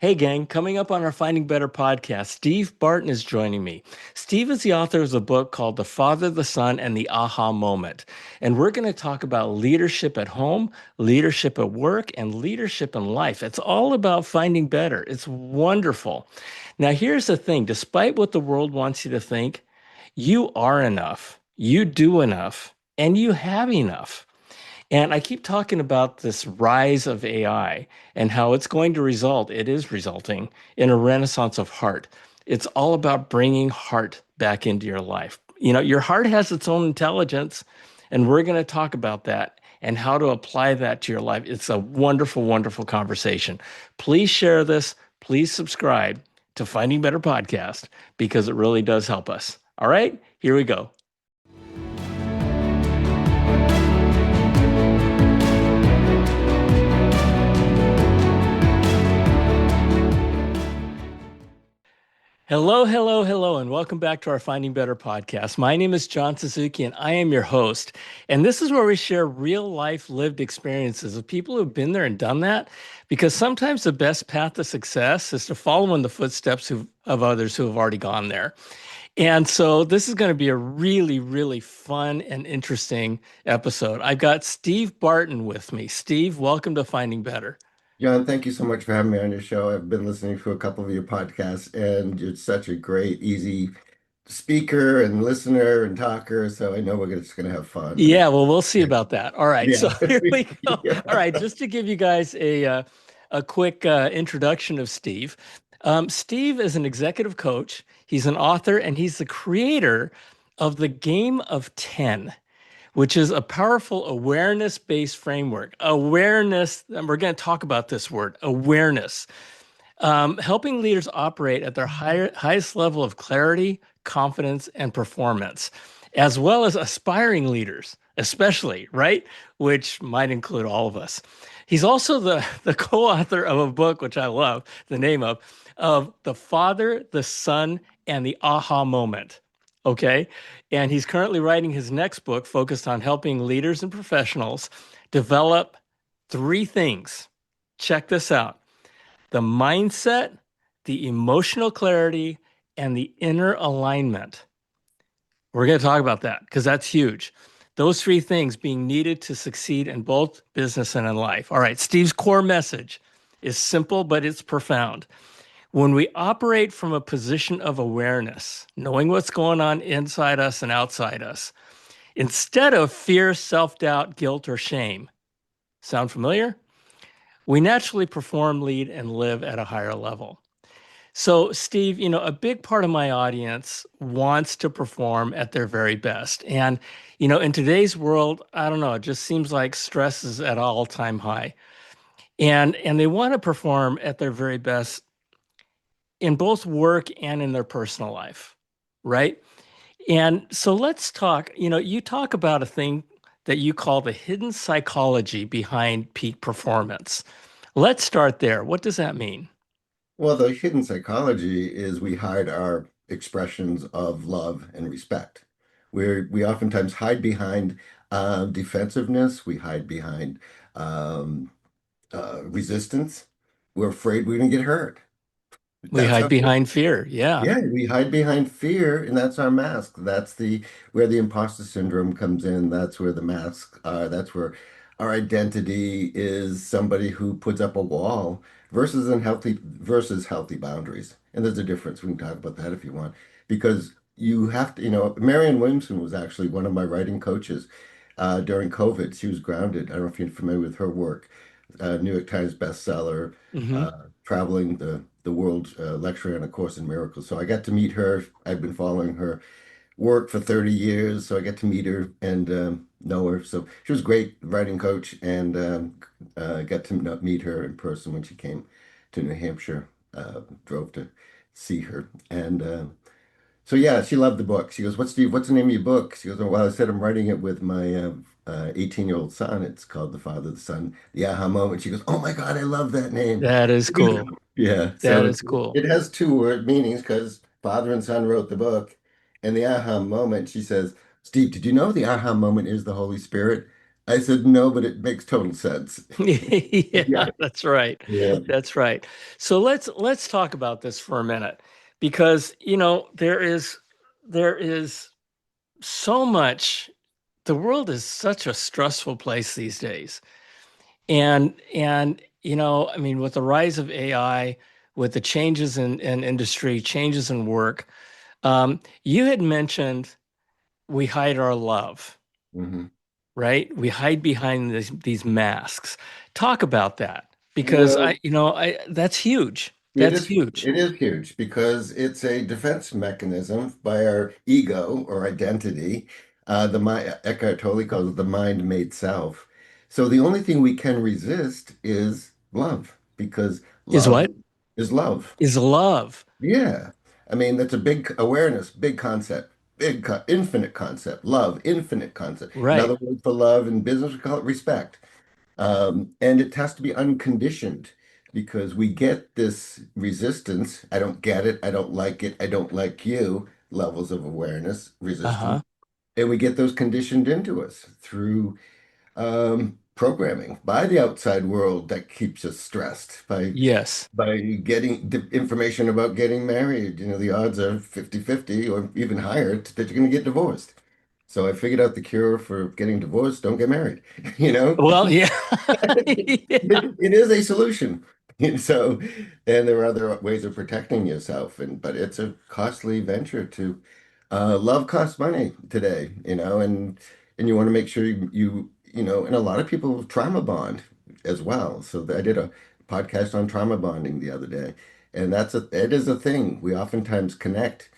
Hey, gang, coming up on our Finding Better podcast, Steve Barton is joining me. Steve is the author of a book called The Father, the Son, and the Aha Moment. And we're going to talk about leadership at home, leadership at work, and leadership in life. It's all about finding better. It's wonderful. Now, here's the thing, despite what the world wants you to think, you are enough, you do enough, and you have enough. And I keep talking about this rise of AI and how it's going to result, it is resulting in a renaissance of heart. It's all about bringing heart back into your life. You know, your heart has its own intelligence, and we're going to talk about that and how to apply that to your life. It's a wonderful, wonderful conversation. Please share this. Please subscribe to Finding Better Podcast because it really does help us. All right, here we go. Hello, hello, hello, and welcome back to our Finding Better podcast. My name is John Suzuki, and I am your host. And this is where we share real life lived experiences of people who've been there and done that. Because sometimes the best path to success is to follow in the footsteps of others who have already gone there. And so this is going to be a really, really fun and interesting episode. I've got Steve Barton with me. Steve, welcome to Finding Better. John, thank you so much for having me on your show. I've been listening to a couple of your podcasts, and you're such a great, easy speaker and listener and talker. So I know just going to have fun. And Yeah, well, we'll see about that. All right, so yeah, here we go. yeah. All right, just to give you guys a quick introduction of Steve. Steve is an executive coach. He's an author, and he's the creator of the Game of 10, which is a powerful awareness-based framework. Awareness, and we're going to talk about this word, awareness, helping leaders operate at their highest level of clarity, confidence, and performance, as well as aspiring leaders, especially, right? Which might include all of us. He's also the co-author of a book, which I love the name of The Father, the Son, and the Aha Moment. Okay. And he's currently writing his next book focused on helping leaders and professionals develop three things. Check this out: the mindset, the emotional clarity, and the inner alignment. We're going to talk about that because that's huge. Those three things being needed to succeed in both business and in life. All right, Steve's core message is simple, but it's profound. When we operate from a position of awareness, knowing what's going on inside us and outside us, instead of fear, self doubt, guilt, or shame, sound familiar? We naturally perform, lead, and live at a higher level. So, Steve, a big part of my audience wants to perform at their very best. And, in today's world, I don't know, it just seems like stress is at all-time high. And they want to perform at their very best in both work and in their personal life, right? And so let's talk, you talk about a thing that you call the hidden psychology behind peak performance. Let's start there. What does that mean? Well, the hidden psychology is we hide our expressions of love and respect. We oftentimes hide behind defensiveness. We hide behind um, resistance. We're afraid we're going to get hurt. We That's hide how. behind fear. Yeah. Yeah, we hide behind fear, and that's our mask. That's the where the imposter syndrome comes in. That's where the masks are. That's where our identity is somebody who puts up a wall versus healthy boundaries. And there's a difference. We can talk about that if you want, because you have to, Marianne Williamson was actually one of my writing coaches during COVID. She was grounded. I don't know if you're familiar with her work. New York Times bestseller, Hmm. traveling the world, lecturing on A Course in Miracles. So I got to meet her. I've been following her work for 30 years, so I got to meet her and know her. So she was a great writing coach, and got to meet her in person when she came to New Hampshire. Drove to see her, and so yeah, she loved the book. She goes, What's the name of your book?" She goes, "Oh, well, I said I'm writing it with my 18-year-old son. It's called The Father, the Son, the Aha Moment." She goes, "Oh my God, I love that name." That is cool. Yeah, That so is cool. it has two word meanings because father and son wrote the book, and the aha moment. She says, "Steve, did you know the aha moment is the Holy Spirit?" I said, no, but it makes total sense. Yeah, Yeah. that's right. Yeah. That's right. So let's talk about this for a minute because, there is so much. The world is such a stressful place these days. And I mean, with the rise of AI, with the changes in industry, changes in work, you had mentioned we hide our love, Mhm. right? We hide behind these masks. Talk about that because Well, I that's huge. it That's is huge. it is huge because it's a defense mechanism by our ego or identity. The mind, Eckhart Tolle calls it the mind-made self. So the only thing we can resist is love because Is love what? is love. Is love. Yeah. I mean, that's a big awareness, big concept, infinite concept, love, infinite concept. Right. Another word for love in business, we call it respect. And it has to be unconditioned because we get this resistance. I don't get it. I don't like it. I don't like you. Levels of awareness, resistance. Uh-huh. And we get those conditioned into us through programming by the outside world that keeps us stressed Yes. by getting the information about getting married. You know, the odds are 50-50 or even higher that you're going to get divorced. So I figured out the cure for getting divorced, don't get married, you know? Well, yeah. Yeah. It is a solution. And so, and there are other ways of protecting yourself, but it's a costly venture to love costs money today, and you want to make sure and a lot of people trauma bond as well. So I did a podcast on trauma bonding the other day, and it is a thing. We oftentimes connect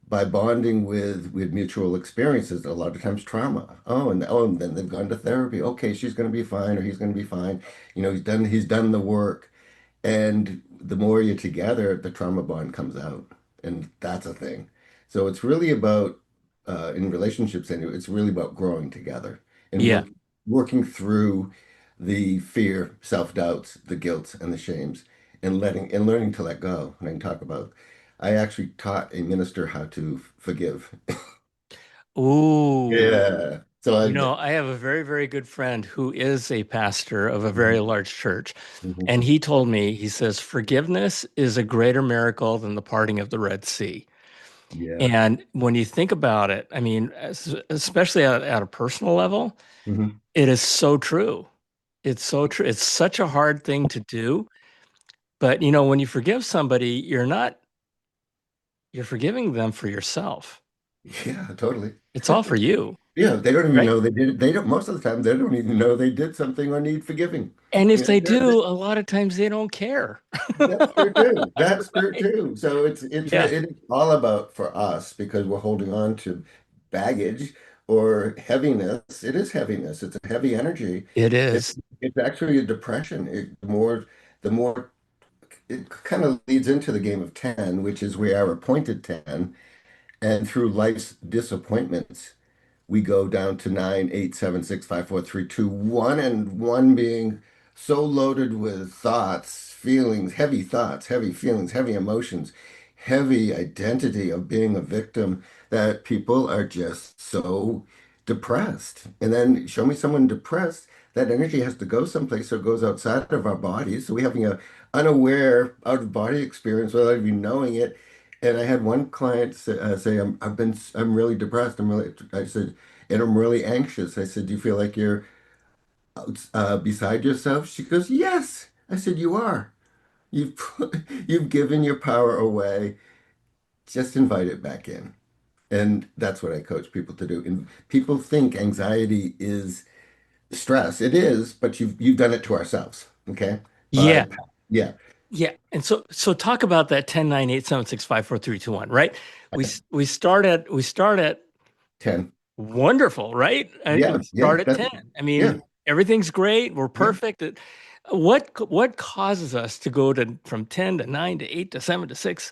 by bonding with mutual experiences, a lot of times trauma. And then they've gone to therapy. Okay, she's going to be fine, or he's going to be fine. He's done the work. And the more you're together, the trauma bond comes out. And that's a thing. So it's really about in relationships anyway, it's really about growing together and Yeah. working through the fear, self-doubts, the guilt and the shames and learning to let go. And I can talk about I actually taught a minister how to forgive. Ooh. Yeah. So I have a very, very good friend who is a pastor of a very Mhm, large church. mhm. And he told me, he says, forgiveness is a greater miracle than the parting of the Red Sea. Yeah. And when you think about it, I mean, especially at a personal level, Mhm. it is so true. It's so true. It's such a hard thing to do. But, when you forgive somebody, you're forgiving them for yourself. Yeah, totally. It's all for you, Yeah, they don't even right? know they did it. They don't, most of the time, they don't even know they did something or need forgiving. And if You know, they do, a lot of times they don't care. that's true too. That's true Right? too. So Yeah, it's all about for us because we're holding on to baggage or heaviness. It is heaviness. It's a heavy energy. it It, is. it's actually a depression. The more it kind of leads into the game of 10, which is we are appointed 10, and through life's disappointments we go down to 9, 8, 7, 6, 5, 4, 3, 2, 1, and one being so loaded with thoughts, heavy feelings, heavy emotions, heavy identity of being a victim that people are just so depressed. And then show me someone depressed, that energy has to go someplace, so it goes outside of our bodies. So we're having a unaware out-of-body experience without even knowing it. And I had one client say I'm really depressed. I said, and I'm really anxious. I said, do you feel like you're beside yourself? She goes, yes. I said, you are. You've you've given your power away. Just invite it back in. And that's what I coach people to do. And people think anxiety is stress. It is, but you've done it to ourselves. Okay. Yeah, Yeah. yeah. And so talk about that 10, 9, 8, 7, 6, 5, 4, 3, 2, 1, right? We Okay. s- we start at Ten. wonderful, right? Yeah. We Yeah. start at 10. I Yeah. mean, everything's great. We're Yeah. perfect. What causes us to go from 10 to 9 to 8 to 7 to 6?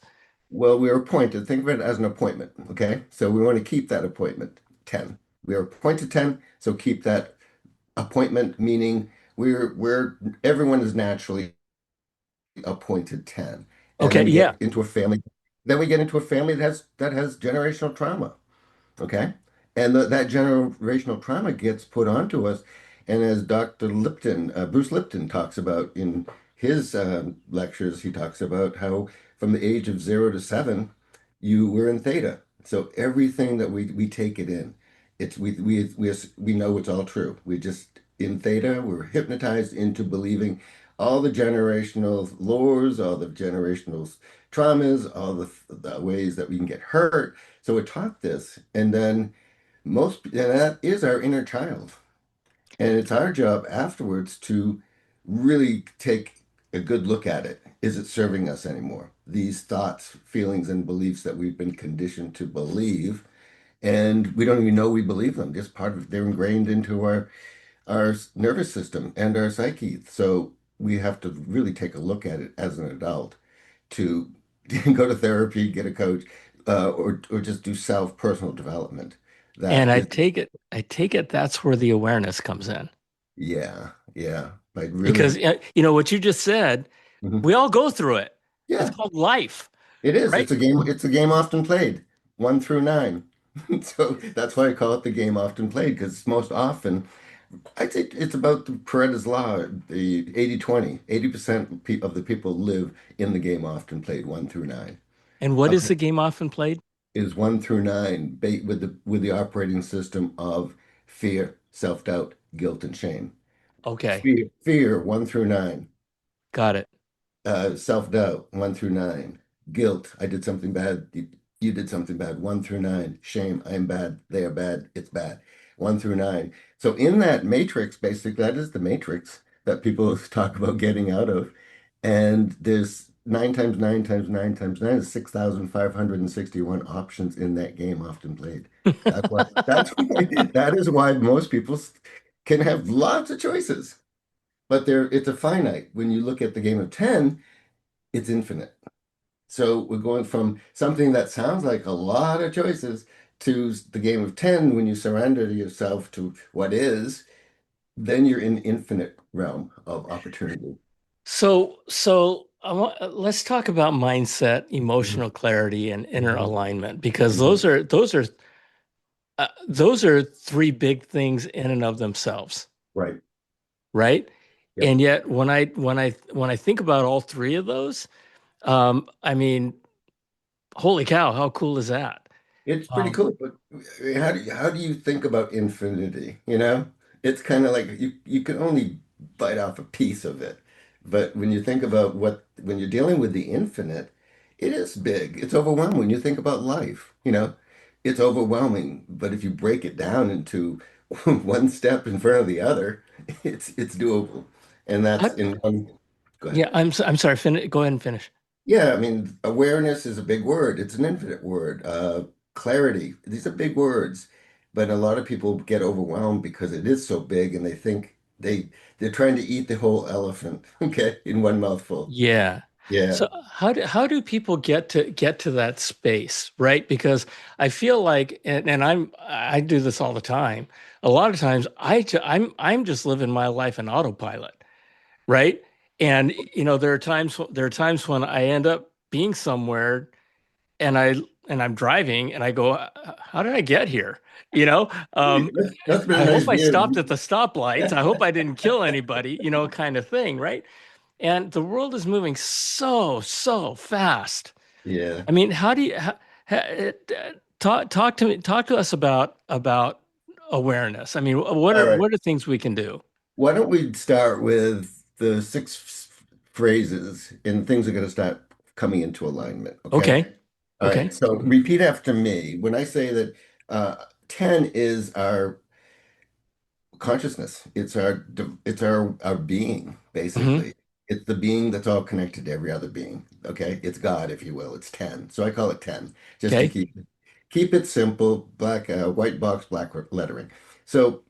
Well, we are appointed. Think of it as an appointment. Okay. So we want to keep that appointment 10. We are appointed 10. So keep that appointment, meaning everyone is naturally appointed 10. And then Okay, we yeah. get into a family. Then we get into a family that has generational trauma. Okay. And that generational trauma gets put onto us. And as Dr. Lipton, Bruce Lipton talks about in his lectures, he talks about how from the age of 0 to 7, you were in theta. So everything that we take it in. It's we know it's all true. We just in theta, we're hypnotized into believing all the generational lores, all the generational traumas, all the ways that we can get hurt. So we're taught this, and then and that is our inner child. And it's our job afterwards to really take a good look at it. Is it serving us anymore? These thoughts, feelings, and beliefs that we've been conditioned to believe, and we don't even know we believe them. Just part of they're ingrained into our nervous system and our psyche. So we have to really take a look at it as an adult to go to therapy, get a coach, or just do self personal development. And That is, I take it that's where the awareness comes in. yeah, yeah. Like really, Because you know what you just said, mhm. we all go through it. It's Yeah, called life, it is. right? It's a game often played, 1 through 9. So that's why I call it the game often played, because it's most often, I'd say it's about the Pareta's law, the 80-20. 80% of the people live in the game often played, 1 through 9. And what is Okay. the game often played? Is 1 through 9 with the operating system of fear, self-doubt, guilt, and shame. Okay, Fear 1 through 9. got it. Self-doubt 1 through 9. Guilt, I did something bad. You did something bad. 1 through 9. Shame, I am bad. They are bad. It's bad. 1 through 9. So in that matrix, basically, that is the matrix that people talk about getting out of. And there's 9 times 9 times 9 times 9 is 6,561 options in that game often played. That's why that is why most people can have lots of choices. But it's a finite. When you look at the game of 10, it's infinite. So we're going from something that sounds like a lot of choices to the game of 10. When you surrender yourself to what is, then you're in infinite realm of opportunity. Let's talk about mindset, Mhm, emotional clarity, and inner mhm, alignment because mhm. those are three big things in and of themselves, Right. right? Yep. And yet, when I think about all three of those, I mean, holy cow, how cool is that? It's pretty Um, cool, but how do you think about infinity? It's kind of like you can only bite off a piece of it. But when you think about when you're dealing with the infinite, it is big. It's overwhelming. When you think about life, it's overwhelming. But if you break it down into one step in front of the other, it's doable. And that's I, in one. Go ahead. yeah, I'm sorry. Go ahead and finish. Yeah, I mean, awareness is a big word. It's an infinite word. Clarity, these are big words, but a lot of people get overwhelmed because it is so big and they think they're trying to eat the whole elephant, okay, in one mouthful. Yeah. Yeah, So how do people get to that space, right? Because I feel like, and I do this all the time. A lot of times I'm just living my life in autopilot, right? And there are times when I end up being somewhere and I'm driving and I go, how did I get here? You know, that's been a I nice hope I stopped view. at the stoplights. I hope I didn't kill anybody, kind of thing, right? And the world is moving so fast. Yeah. I mean, how do you talk to us about awareness? I mean, All right. what are things we can do? Why don't we start with the six phrases and things are going to start coming into alignment, okay? Okay, All okay, right. So repeat after me. When I say that 10 is our consciousness. It's our being, hmm basically. It's the being that's all connected to every other being. Okay? It's God, if you will. It's 10. So I call it 10, just to okay. keep it simple, white box, black lettering. So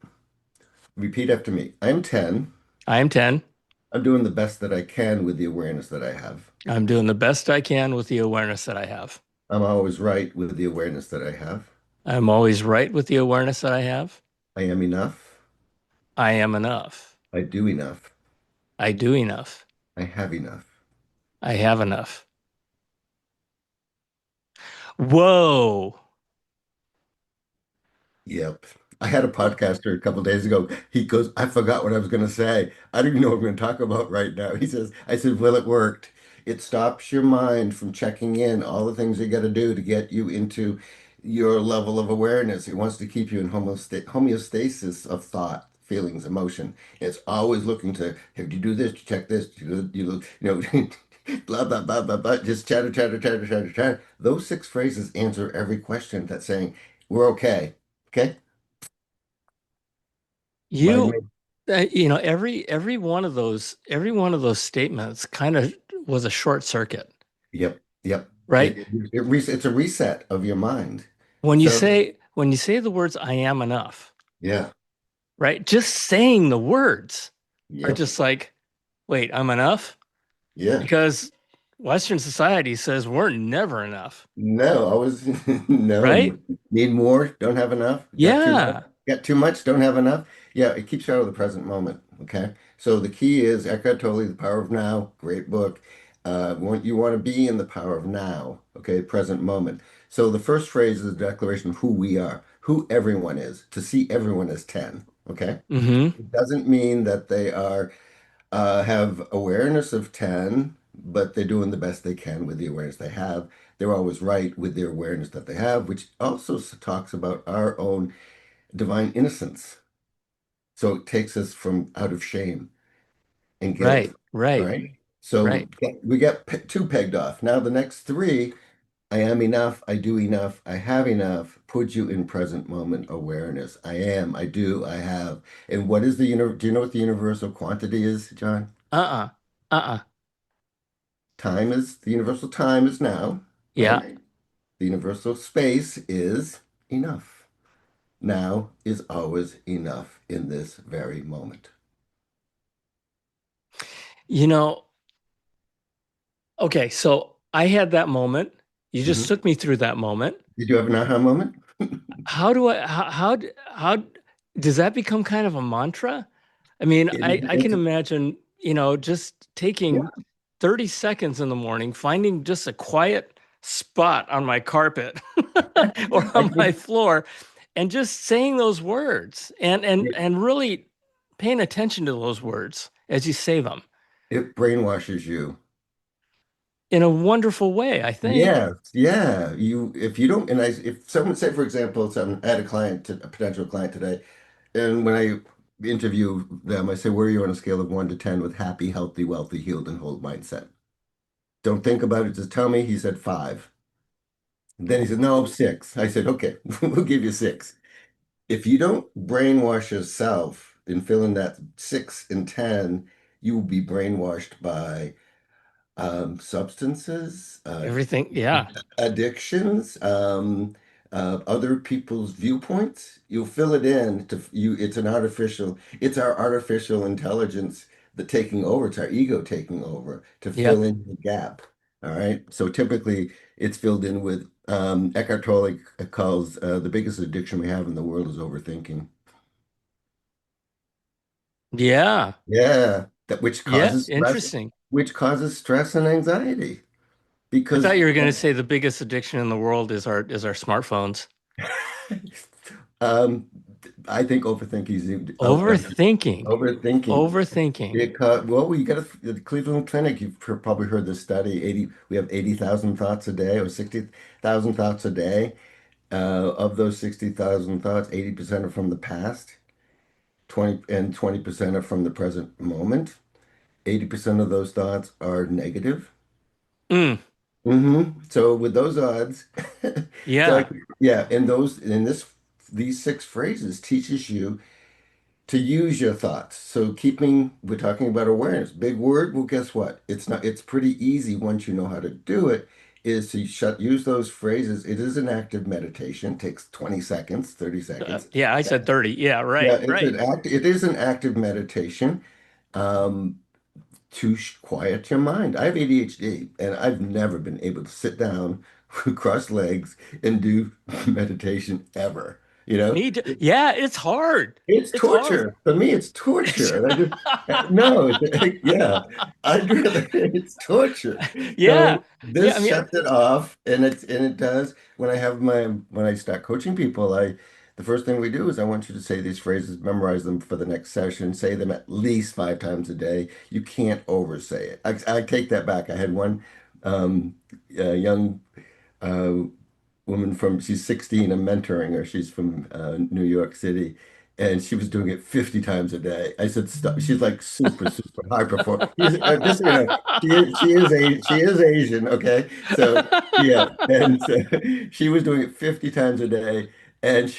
repeat after me. I'm 10. I am 10. I'm doing the best that I can with the awareness that I have. I'm doing the best I can with the awareness that I have. I'm always right with the awareness that I have. I'm always right with the awareness that I have. I am enough. I am enough. I do enough. I do enough. I have enough. I have enough. Whoa. Yep. I had a podcaster a couple days ago. He goes, I forgot what I was going to say. I don't even know what I'm going to talk about right now. He says, I said, well, it worked. It stops your mind from checking in all the things you got to do to get you into your level of awareness. It wants to keep you in homeostasis of thought, feelings, emotion. It's always looking to, have you do this, check this, blah, blah, blah, blah, blah. Just chatter, chatter, chatter, chatter, chatter. Those six phrases answer every question that's saying, we're okay. Okay. Mind You, me. every one of those statements kind of was a short circuit, Yep. Yep. right? It's a reset of your mind. When you So, say when you say the words "I am enough," yeah. right? Just saying the words are Yep. just like, wait, I'm enough? Yeah. Because Western society says we're never enough, No, I was no. right? Need more, don't have enough. Got too much, Yeah. got too much, don't have enough. Yeah, it keeps you out of the present moment. Okay. So the key is Eckhart Tolle, The Power of Now, great book. You want to be in the power of now, okay, present moment. So the first phrase is a declaration of who we are, who everyone is, to see everyone as 10. Okay. Mm-hmm. It doesn't mean that they are have awareness of 10, but they're doing the best they can with the awareness they have. They're always right with the awareness that they have, which also talks about our own divine innocence. So it takes us from out of shame and guilt. Right, All right, right. So right. we get two pegged off. Now the next three, I am enough, I do enough, I have enough, put you in present moment awareness. I am, I do, I have. And what is do you know what the universal quantity is, John? Uh-uh. Uh-uh. The universal time is now, Yeah. right? The universal space is enough. Now is always enough in this very moment. You know, okay, so I had that moment. You just Mhm. took me through that moment. Did you have an aha moment? How do I how does that become kind of a mantra? I mean, I can It's imagine, just taking yeah, 30 seconds in the morning, finding just a quiet spot on my carpet or I on my think floor and just saying those words and and it, and really paying attention to those words as you say them it brainwashes you. in a wonderful way, I think. Yes, yeah. If you don't, and if someone say, for example, I had a potential client today, and when I interview them, I say, where are you on a scale of 1 to 10 with happy, healthy, wealthy, healed, and whole mindset? Don't think about it, just tell me. He said 5. Then he said, no, 6. I said, okay, we'll give you 6. If you don't brainwash yourself and fill in that 6 and 10, you will be brainwashed by substances, Everything, yeah. addictions, other people's viewpoints. You'll fill it in to you. It's our artificial intelligence that taking over. It's our ego taking over to fill Yep. in the gap. All right. So typically it's filled in with Eckhart Tolle calls the biggest addiction we have in the world is overthinking. Yeah. Yeah. Yeah. Interesting. Which causes stress and anxiety I because thought you were going to say the biggest addiction in the world is our smartphones. Um, I think overthinking is Overthinking. overthinking. Overthinking. Well, you got the Cleveland Clinic. You've probably heard this study. We have 80,000 thoughts a day, or 60,000 thoughts a day. Of those 60,000 thoughts, 80% are from the past, 20% are from the present moment. 80% of those thoughts are negative. Mm, So with those odds, so yeah. yeah, and these six phrases teaches you to use your thoughts. So we're talking about awareness. Big word. Well, guess what? It's pretty easy once you know how to do it, is to use those phrases. It is an active meditation. It takes 20 seconds, 30 seconds. Yeah, I said 30. Yeah, Yeah, right, right. it is an active meditation. Um, to quiet your mind. I have ADHD and I've never been able to sit down, cross legs, and do meditation ever. You know, Me too. Yeah, it's hard. it's It's hard. torture. For me, it's torture. And I just, no, yeah, I'd rather, it's torture. Yeah. So Yeah, I this mean, shuts it off and it does when I start coaching people, the first thing we do is I want you to say these phrases, memorize them for the next session, say them at least 5 times a day. You can't oversay it. I take that back. I had one um, young uh, woman from, she's 16, I'm mentoring her. She's from New York City. And she was doing it 50 times a day. I said, stop. She's like super, super high performer. Just so you know, she is Asian, okay? So yeah, and so she was doing it 50 times a day, and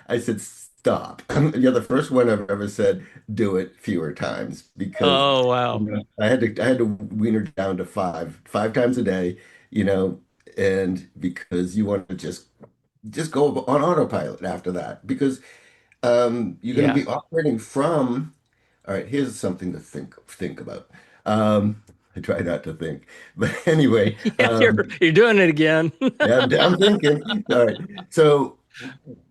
I said, stop. You're the first one I've ever said do it fewer times because Oh, wow. I had to wean her down to five times a day, you know, and because you want to just go on autopilot after that because you're going to Yeah. be operating from. All right, here's something to think about. I try not to think, but anyway, Yeah, you're doing it again. yeah, I'm thinking. All right, so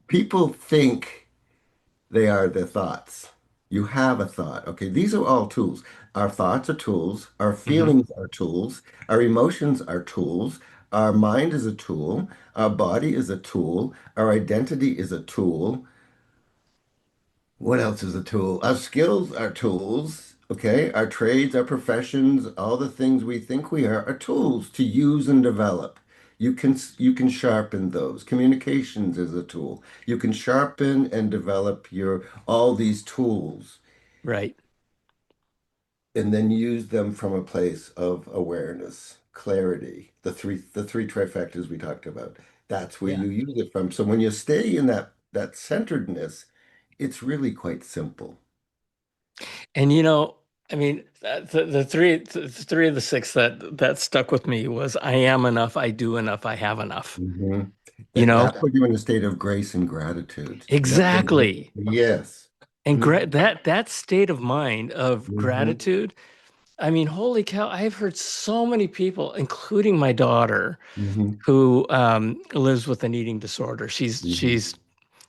people think they are their thoughts. You have a thought. Okay, these are all tools. Our thoughts are tools. Our Hmm. feelings are tools. Our emotions are tools. Our mind is a tool. Our body is a tool. Our identity is a tool. What else is a tool? Our skills are tools. Okay, our trades, our professions, all the things we think we are tools to use and develop. You can sharpen those. Communications is a tool. You can sharpen and develop your all these tools Right. and then use them from a place of awareness, clarity, the three trifectas we talked about. That's where Yeah. you use it from. So when you stay in that centeredness, it's really quite simple. And I mean, the three of the six that stuck with me was I am enough, I do enough, I have enough. hmm You That know, that put you in a state of grace and gratitude. exactly. Yes. And hmm that state of mind of hmm gratitude. I mean, holy cow, I've heard so many people, including my daughter, hmm who lives with an eating disorder. hmm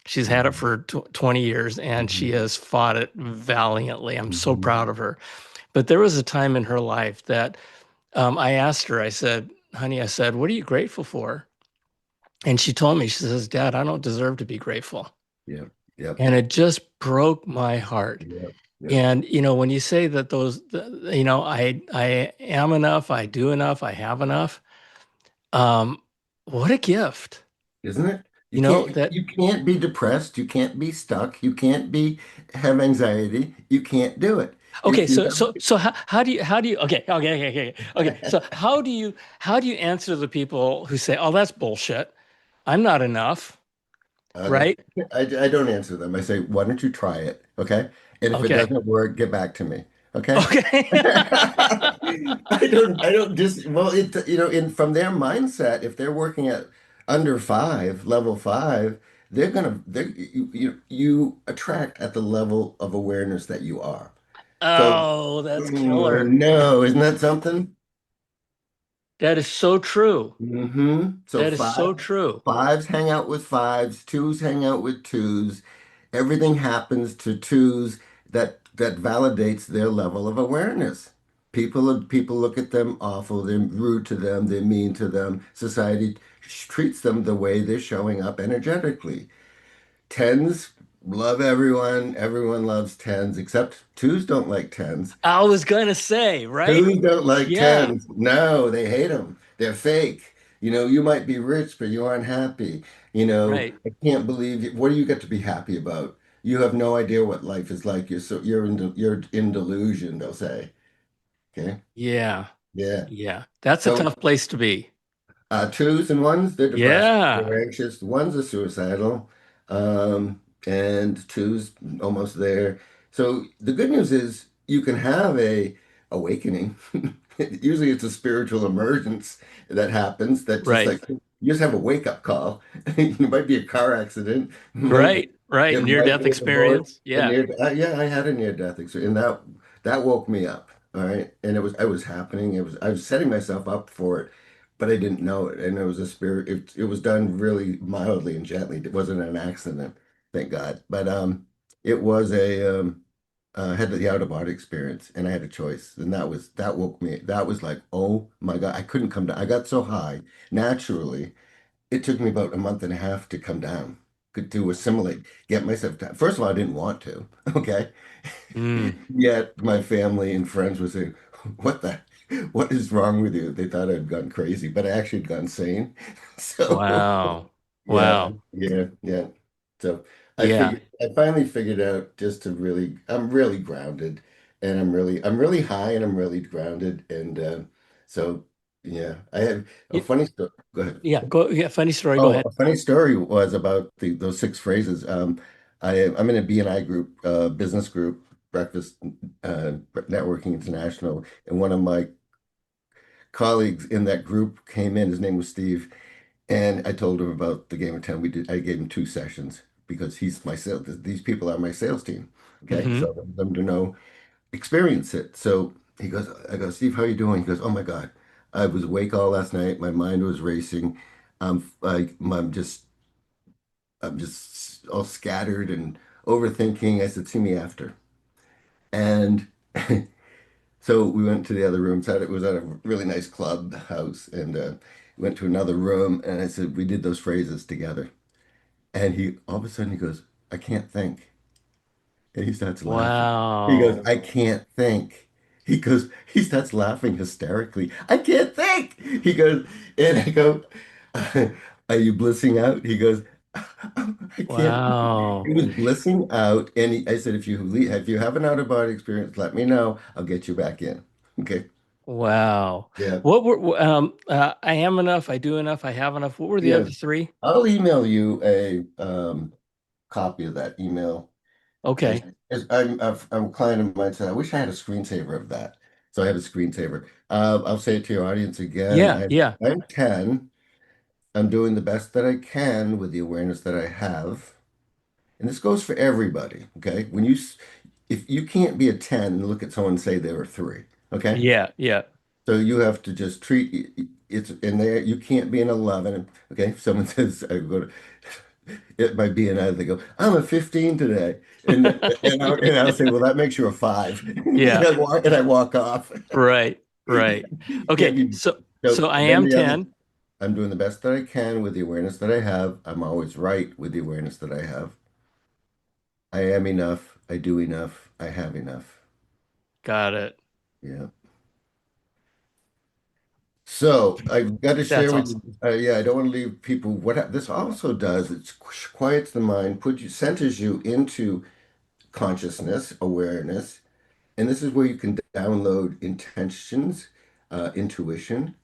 She's had it hmm for 20 years and she hmm has fought it valiantly. I'm so hmm proud of her. But there was a time in her life that I asked her, I said, honey, I said, what are you grateful for? And she told me, she says, Dad, I don't deserve to be grateful. Yep. Yep. And it just broke my heart. Yep. Yep. And when you say that I am enough, I do enough, I have enough, um, what a gift. Isn't it? You You know can't that you can't be depressed. You can't be stuck. You can't be have anxiety. You can't do it. okay, If you so how do you okay. So how do you answer the people who say, "Oh, that's bullshit. I'm not enough." That's Right? I don't answer them. I say, why don't you try it? Okay. And if it Okay. doesn't work, get back to me. Okay. Okay. I don't just well it in from their mindset, if they're working at under five, level five, you attract at the level of awareness that you are. So Oh, that's killer. no, isn't that something? That is so true. So That is so true. fives hang out with fives, twos hang out with twos. Everything happens to twos that validates their level of awareness. People look at them awful, they're rude to them, they're mean to them. Society treats them the way they're showing up energetically. Tens love everyone, everyone loves tens, except twos don't like tens. I was gonna say, right? Twos don't like Yeah, tens. No, they hate them. They're fake. You might be rich, but you aren't happy. right. I can't believe it. What do you get to be happy about? You have no idea what life is like. You're in delusion, they'll say. Okay. Yeah, Yeah. yeah. That's a So tough place to be. twos and ones, they're depressed. Yeah, They're anxious. Ones are suicidal. And twos almost there. So the good news is you can have a awakening. Usually it's a spiritual emergence that happens that just right, like you just have a wake up call. It might be a car accident. right, right. It Near might death be a divorce. experience. Yeah. Yeah, I had a near death experience, and that woke me up. All right, and it was happening. I was setting myself up for it, but I didn't know it, and it was a spirit. It was done really mildly and gently. It wasn't an accident, thank God. But it was had the out of body experience, and I had a choice, and that woke me. That was like, oh my God, I couldn't come down. I got so high naturally. It took me about a month and a half to come down. to assimilate, get myself to. First of all, I didn't want to. Okay. Mm. Yet my family and friends would say, "What the? What is wrong with you?" They thought I'd gone crazy, but I actually had gone sane. So Wow. yeah, Wow. yeah. So Yeah. I finally figured out just to really, I'm really grounded, and I'm really high, and I'm really grounded, and so yeah, I have a Y- funny story. Go ahead. Yeah. Go. Yeah. Funny story. Go Oh, ahead. a funny story was about those six phrases. I'm in a B&I group, business group, Breakfast Networking International, and one of my colleagues in that group came in. His name was Steve, and I told him about the game of 10. We did. I gave him 2 sessions because he's my sales. These people are my sales team. Okay, Hmm. so I want them to know, experience it. So he goes, I go, Steve, how you doing? He goes, oh my God, I was awake all last night. My mind was racing. I'm just all scattered and overthinking. I said, see me after. And so we went to the other room. It was at a really nice club house, and went to another room. And I said, we did those phrases together. And he all of a sudden he goes, I can't think. And he starts laughing. He goes, Wow. I can't think. He starts laughing hysterically. I can't think. He goes, and I go, are you blissing out? He goes, I can't. He Wow. was blissing out. And I said, if you have an out of body experience, let me know. I'll get you back in. Okay. Wow. Yeah. What were I am enough, I do enough, I have enough. What were the Yeah. other three? I'll email you a copy of that email. As, Okay. I'm a client of mine said, I wish I had a screensaver of that. So I have a screensaver. I'll say it to your audience again. Yeah, yeah. I'm 10. I'm doing the best that I can with the awareness that I have. And this goes for everybody. Okay. If you can't be a 10 and look at someone and say they were 3. Okay. Yeah, yeah. So you have to just it's in there. You can't be an 11. Okay. If someone says, I go to it might be an they go, I'm a 15 today. And I'll say, well, that makes you a 5. Yeah. And I walk off. Right, right. Can't Okay, be so so I then am the other 10. I'm doing the best that I can with the awareness that I have. I'm always right with the awareness that I have. I am enough. I do enough. I have enough. Got it. Yeah. So I've got to share That's with awesome. you. Yeah, I don't want to leave people. This also does, it quiets the mind, centers you into consciousness, awareness, and this is where you can download intentions, intuition,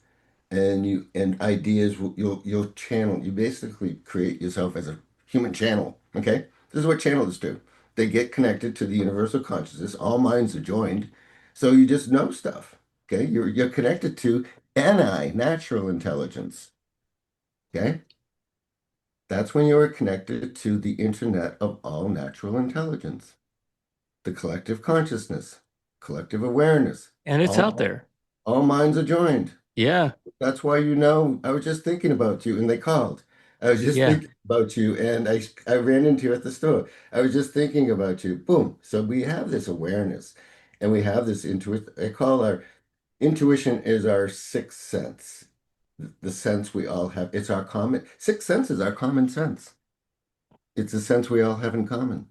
and ideas. You'll channel. You basically create yourself as a human channel. Okay, this is what channels do. They get connected to the universal consciousness. All minds are joined, so you just know stuff. Okay, you're connected to NI, natural intelligence. Okay, that's when you're connected to the internet of all natural intelligence, the collective consciousness, collective awareness. And it's out All there. all minds are joined. Yeah, That's why I was just thinking about you and they called. I was just yeah. thinking about you and I ran into you at the store. I was just thinking about you. Boom. So we have this awareness and we have this intuition. I call our intuition is our sixth sense. The sense we all have. It's our common sixth sense is our common sense. It's a sense we all have in common.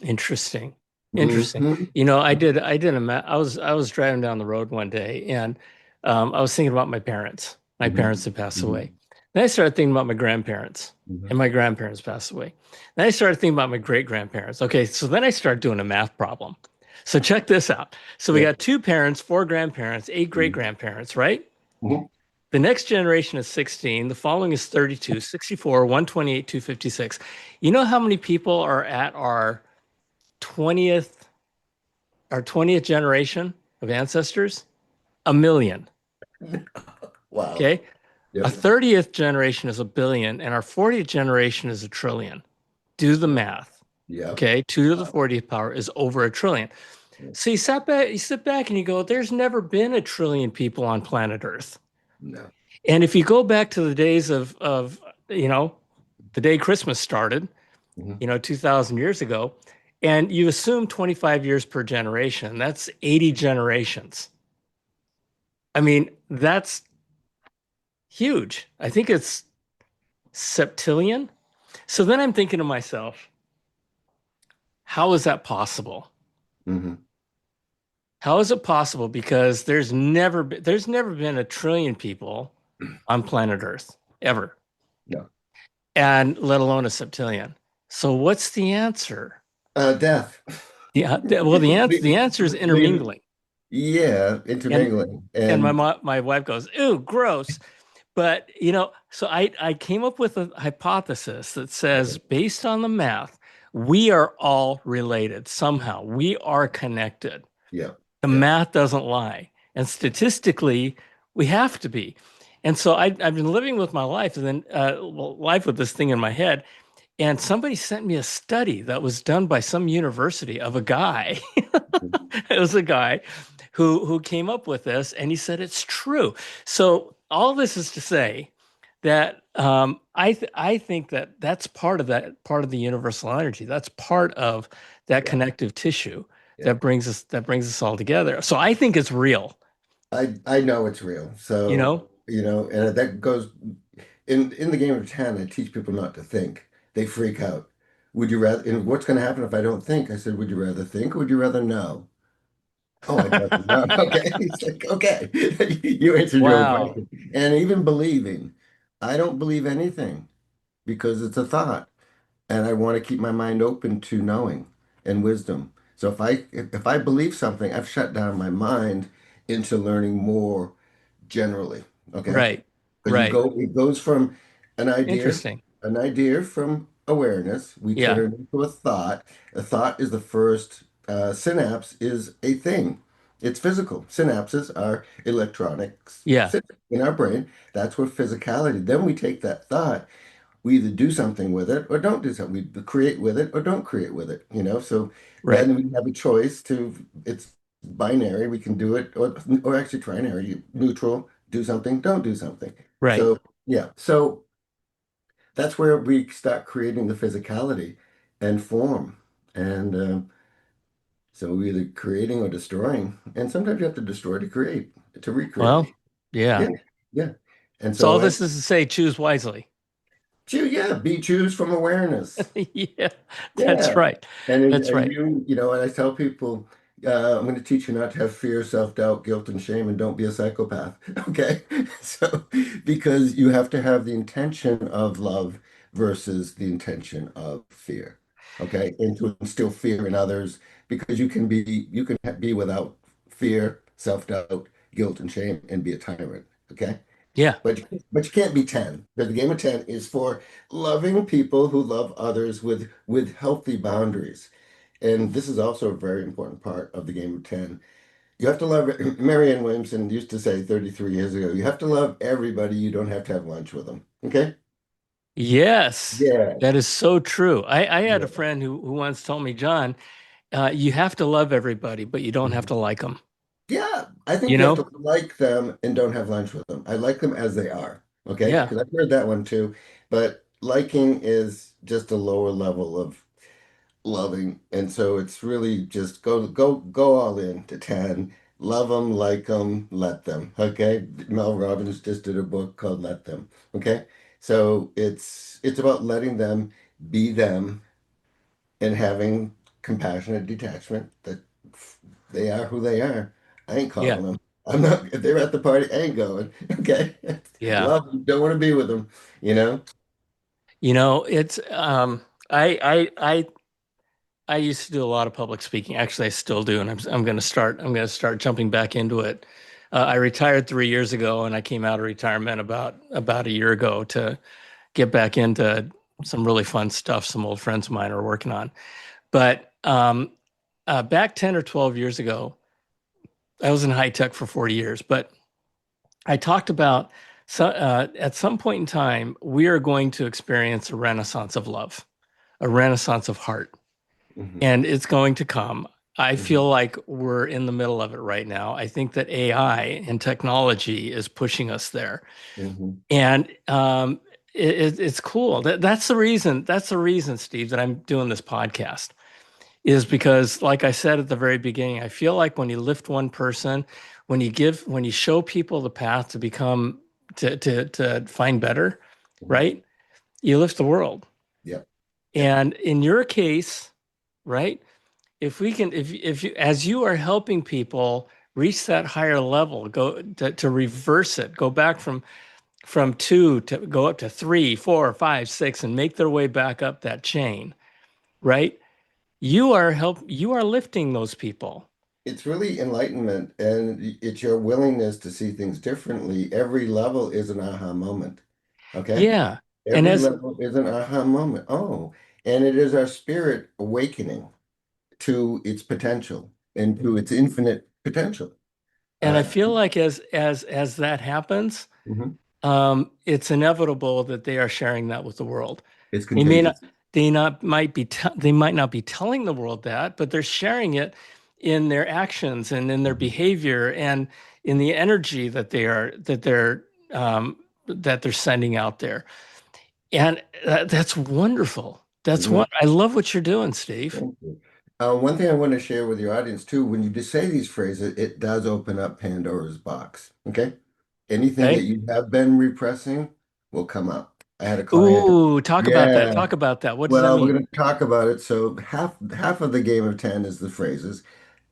Interesting. Interesting. Hmm. I was driving down the road one day and I was thinking about my parents. My Hmm. parents had passed away. Hmm. Then I started thinking about my grandparents and my grandparents passed away. Then I started thinking about my great grandparents. Okay, so then I started doing a math problem. So check this out. So we Yeah. got 2 parents, 4 grandparents, 8 great grandparents, right? Hmm. The next generation is 16. The following is 32, 64, 128, 256. You know how many people are at 20th, our 20th generation of ancestors? A million. Wow. Okay. A Yep. 30th generation is a billion, and our 40th generation is a trillion. Do the math. Yep. Okay. 2 to the 40th power is over a trillion. Yep. So you sit back and you go, there's never been a trillion people on planet Earth. No. And if you go back to the days of you know, the day Christmas started, Hmm. 2000 years ago, and you assume 25 years per generation, that's 80 generations. I mean, that's huge. I think it's septillion. So then I'm thinking to myself, how is that possible? Hmm. How is it possible? Because there's never been a trillion people on planet Earth ever, No. and let alone a septillion. So what's the answer? Death. Well, the The, answer is the, intermingling. yeah, And intermingling. and And my wife goes, "Ooh, gross." But so I came up with a hypothesis that says, based on the math, we are all related somehow. We are connected. yeah, The yeah. math doesn't lie. And statistically, we have to be. And so I've been living with my life and then life with this thing in my head. And somebody sent me a study that was done by some university of a guy. It was a guy who came up with this, and he said it's true. So all this is to say that I think that that's part of the universal energy. That's part of that Yeah, connective tissue yeah. that brings us all together. So I think it's real. I know it's real. You So, know? and that goes in the game of 10, I teach people not to think. They freak out. Would you rather, and what's going to happen if I don't think? I said, would you rather think or would you rather know? Oh, I'd rather know. Okay. It's like, okay. You answered your own Wow. question. And even believing, I don't believe anything because it's a thought. And I want to keep my mind open to knowing and wisdom. So if I believe something, I've shut down my mind into learning more generally. Okay. Right. Because Right. it goes from an idea, Interesting. an idea from awareness, we Yeah. turn into a thought. A thought is the first synapse is a thing. It's physical. Synapses are electronics Yeah. in our brain. That's where physicality. Then we take that thought, we either do something with it or don't do something. We create with it or don't create with it, So Right. then we have a choice it's binary. We can do it or actually trinary, neutral, do something, don't do something. Right. So, yeah. So that's where we start creating the physicality and form. And so we're either creating or destroying. And sometimes you have to destroy to create, to recreate. Well, yeah. Yeah. Yeah. And So all so this is to say, choose wisely. be choose from awareness. Yeah, that's Yeah. right. That's And right. and I tell people, I'm going to teach you not to have fear, self-doubt, guilt, and shame, and don't be a psychopath. Okay. So, because you have to have the intention of love versus the intention of fear. Okay. And to instill fear in others, because you can be without fear, self-doubt, guilt, and shame and be a tyrant. Okay. Yeah. But you can't be 10. Because the game of 10 is for loving people who love others with healthy boundaries. And this is also a very important part of the game of 10. You have to love, Marianne Williamson used to say 33 years ago, you have to love everybody. You don't have to have lunch with them. Okay? Yes. Yeah. That is so true. I had a Yeah. friend who once told me, John, you have to love everybody, but you don't have Mhm. to like them. Yeah. I You think you have know? to like them and don't have lunch with them. I like them as they are. Okay? Yeah. Because I've heard that one too. But liking is just a lower level of loving. And so it's really just go all in to 10. Love them, like them, let them. Okay. Mel Robbins just did a book called Let Them. Okay. So it's about letting them be them and having compassionate detachment that they are who they are. I ain't Yeah. calling them. I'm not, if they're at the party, I ain't going. Okay. Yeah. Love them, don't want to be with them, you know? It's I used to do a lot of public speaking. Actually, I still do, and I'm going to start jumping back into it. I retired 3 years ago, and I came out of retirement about a year ago to get back into some really fun stuff some old friends of mine are working on. But back 10 or 12 years ago, I was in high tech for 40 years, but I talked about at some point in time, we are going to experience a renaissance of love, a renaissance of heart, Hmm. and it's going to come. I Hmm. feel like we're in the middle of it right now. I think that AI and technology is pushing us there. Hmm. And it's cool. That's the reason. That's the reason, Steve, that I'm doing this podcast is because, like I said at the very beginning, I feel like when you lift one person, when you show people the path to become, to find better, Hmm. right? You lift the world. Yep. Yep. And in your case, right? If we can, if you, as you are helping people reach that higher level, go to reverse it, go back from two to go up to three, four, five, six, and make their way back up that chain, right? You are lifting those people. It's really enlightenment, and it's your willingness to see things differently. Every level is an aha moment. Okay? Yeah. And Every as level is an aha moment. Oh, and it is our spirit awakening to its potential and to its infinite potential. and I Uh, feel like as that happens, mhm. it's inevitable that they are sharing that with the world. It's They may not, contagious. they might not be telling the world that, but they're sharing it in their actions and in their Mhm. behavior and in the energy that they're sending out there. And that's wonderful. Mhm. I love what you're doing, Steve. Thank you. One thing I want to share with your audience too, when you just say these phrases, it does open up Pandora's box. Okay? Anything that Okay. you have been repressing will come up. I had a client. Ooh, talk about that. Yeah. Talk about that. What does that Well, we're mean? going to talk about it. So half of the game of 10 is the phrases,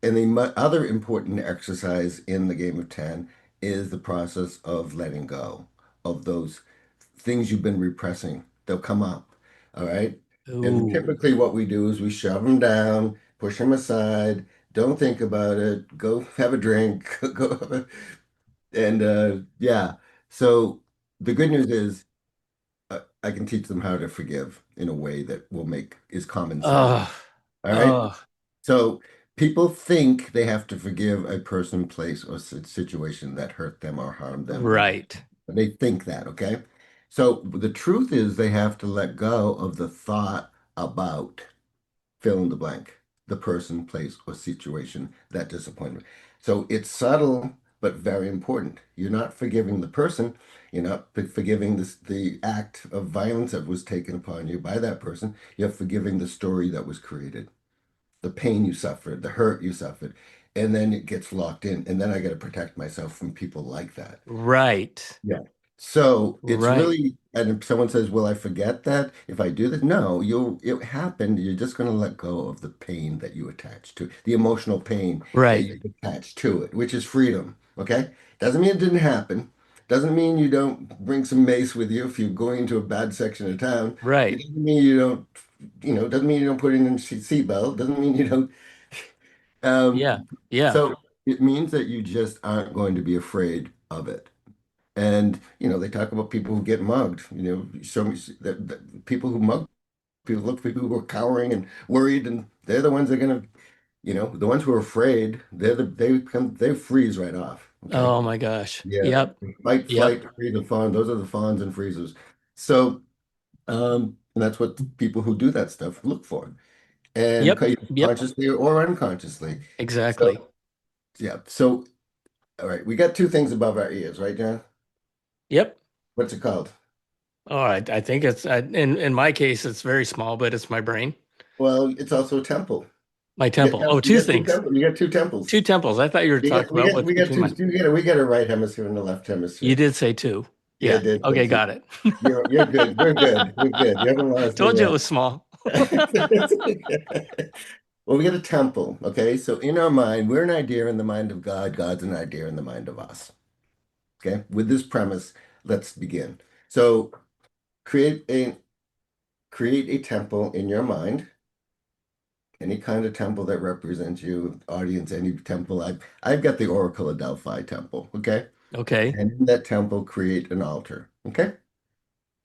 and the other important exercise in the game of 10 is the process of letting go of those things you've been repressing. They'll come up. All right. And Ooh. typically what we do is we shove them down, push them aside, don't think about it, go have a drink, go have a, and yeah. So the good news is I can teach them how to forgive in a way that will make is common sense. Oh, All right. oh, So people think they have to forgive a person, place, or situation that hurt them or harmed them, or right. they think that, okay? So the truth is they have to let go of the thought about fill in the blank, the person, place, or situation that disappointment. So it's subtle but very important. You're not forgiving the person. You're not forgiving the act of violence that was taken upon you by that person. You're forgiving the story that was created, the pain you suffered, the hurt you suffered, and then it gets locked in. And then I got to protect myself from people like that. Right. Yeah. So it's Right. really, and if someone says, "Will I forget that if I do that?" No, it happened. You're just going to let go of the pain that you attach to, the emotional pain that Right. you attach to it, which is freedom. Okay. Doesn't mean it didn't happen. Doesn't mean you don't bring some mace with you if you're going into a bad section of town. It Right. doesn't mean you don't, doesn't mean you don't put in a seatbelt. Doesn't mean you don't. Um, Yeah. Yeah. so it means that you just aren't going to be afraid of it. And, they talk about people who get mugged, so that people who mug people look for people who are cowering and worried, and they're the ones that are gonna, the ones who are afraid, they freeze right off. Okay. Oh my gosh. Yeah. Yep. Fight, Yep. flight, freeze, and fawn. Those are the fawns and freezers. So, and that's what people who do that stuff look for. And Yep. Yep. consciously or unconsciously. Exactly. So, yeah. So, all right, we got two things above our ears, right, John? Yep. What's it called? All right. I think it's in my case, it's very small, but it's my brain, Well, it's also a temple. my temple. Oh, You two got two things. temples. You got two temples. Two temples. I thought you were You got talking about what's we got between two. my. We got a right hemisphere and a left You hemisphere. did say two. Yeah, Yeah. I did say Okay. two. Got it. You're good. We're good. We're good. You haven't lost me Told you it yet. was small. Well, we got a temple. Okay, so in our mind, we're an idea in the mind of God. God's an idea in the mind of us. Okay, with this premise, let's begin. So create a create a temple in your mind, any kind of temple that represents you, audience, any temple. I've got the Oracle of Delphi temple. Okay. Okay. And in that temple, create an altar. Okay.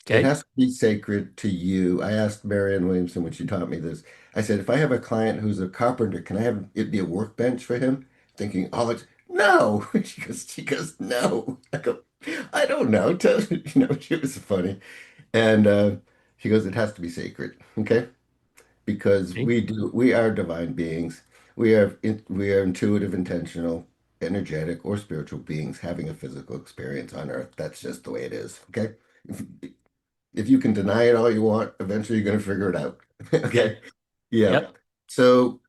It Okay. has to be sacred to you. I asked Marianne Williamson when she taught me this. I said, if I have a client who's a carpenter, can I have it be a workbench for him? Thinking, oh, it's no. She goes, no. I go, I don't know. She was funny. And she goes, it has to be sacred. Okay. Because Okay. we are divine beings. We are intuitive, intentional, energetic, or spiritual beings having a physical experience on Earth. That's just the way it is. Okay. If, if you can deny it all you want, eventually you're going to figure it out. Okay. Okay. Yeah. Yep. So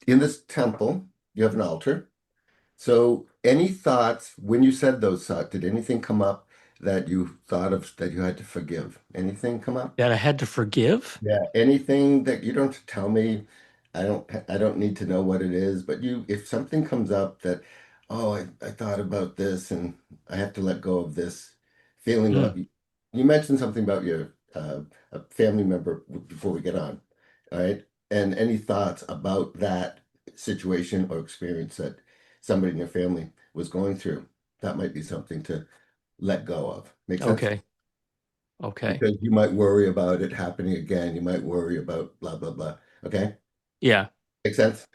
in this temple, you have an altar. So any thoughts when you said those thoughts, did anything come up that you thought of that you had to forgive? Anything come up? That I had to forgive? Yeah, anything that you don't have to tell me, I don't need to know what it is, but if something comes up that, oh, I thought about this and I have to let go of this feeling Mm, of you mentioned something about your a family member before we get on, all right? And any thoughts about that situation or experience that somebody in your family was going through, that might be something to let go of. Make sense? okay. Okay. Because you might worry about it happening again. You might worry about blah, blah, blah. Okay. Yeah. Make sense?